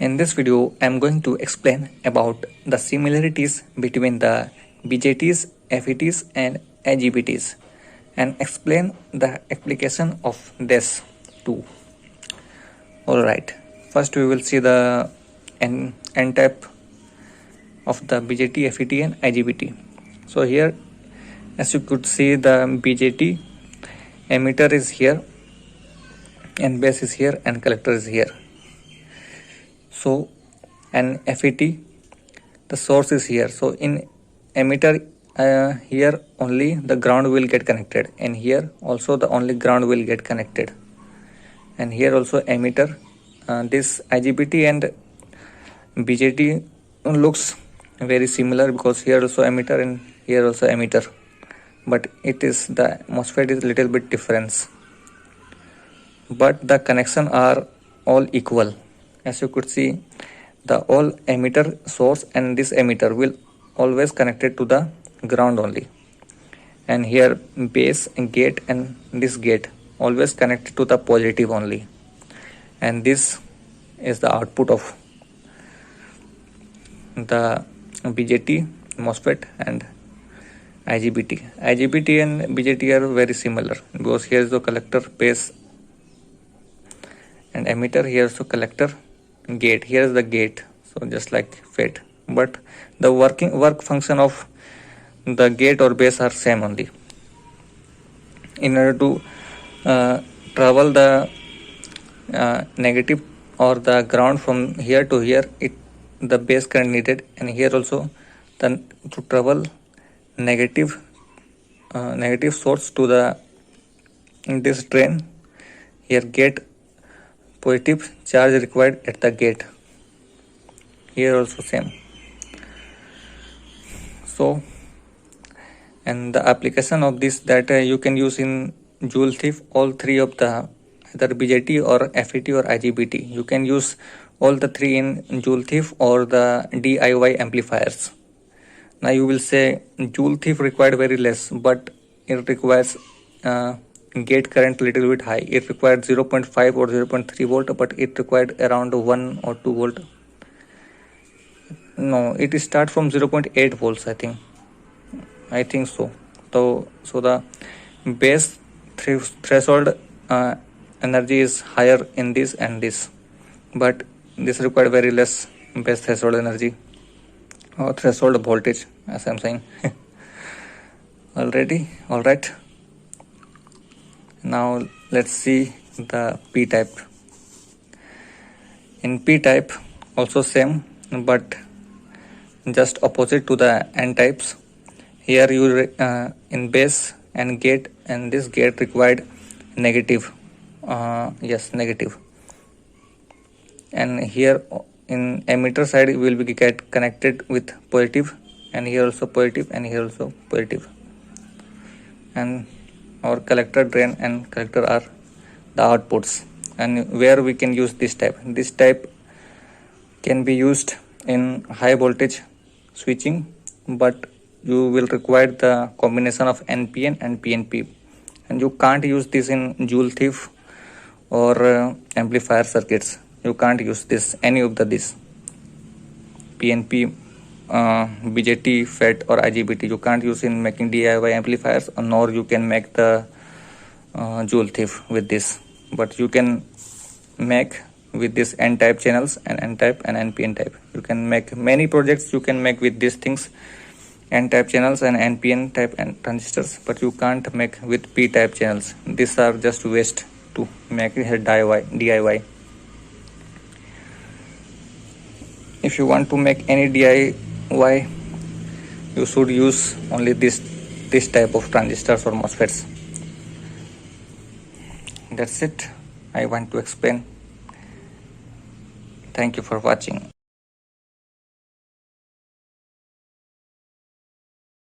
In this video, I am going to explain about the similarities between the BJTs, FETs and IGBTs and explain the application of this too. Alright, first we will see the N type of the BJT, FET and IGBT. So here, as you could see, the BJT emitter is here and base is here and collector is here. So an FET, the source is here. So in emitter here only the ground will get connected, and here also the only ground will get connected, and here also emitter. This IGBT and BJT looks very similar because here also emitter and here also emitter, but it is the MOSFET is little bit difference, but the connection are all equal. As you could see, the all emitter source and this emitter will always connected to the ground only, and here base and gate and this gate always connected to the positive only, and this is the output of the BJT, MOSFET and IGBT. IGBT and BJT are very similar because here is the collector, base and emitter, here is the collector, gate, here is the gate. So just like FET, but the work function of the gate or base are same only. In order to travel the negative or the ground from here to here, the base current needed, and here also to travel negative source to the this drain, here gate positive charge required at the gate, here also same. So, and the application of this that you can use in Joule Thief, all three of the either BJT or FET or IGBT, you can use all the three in Joule Thief or the DIY amplifiers. Now you will say Joule Thief required very less, but it requires gate current little bit high. It required 0.5 or 0.3 volt, but it required around 1 or 2 volt. No, it start from 0.8 volts, I think so. So the base threshold energy is higher in this and this, but this required very less base threshold energy or threshold voltage, as I'm saying. Alright. Now let's see the P type. In P type also same, but just opposite to the N types. Here you in base and gate, and this gate required negative, negative, and here in emitter side will be get connected with positive, and here also positive, and here also positive, and our collector, drain and collector are the outputs. And where we can use this type can be used in high voltage switching, but you will require the combination of NPN and PNP, and you can't use this in Joule Thief or amplifier circuits. You can't use this any of this PNP, BJT, FET or IGBT. You can't use in making DIY amplifiers, nor you can make the Joule Thief with this, but you can make with this N type channels and N type and NPN type. You can make many projects, you can make with these things, N type channels and NPN type and transistors, but you can't make with P type channels. These are just waste to make it DIY. If you want to make any DIY, you should use only this type of transistors or MOSFETs. That's it I want to explain. Thank you for watching.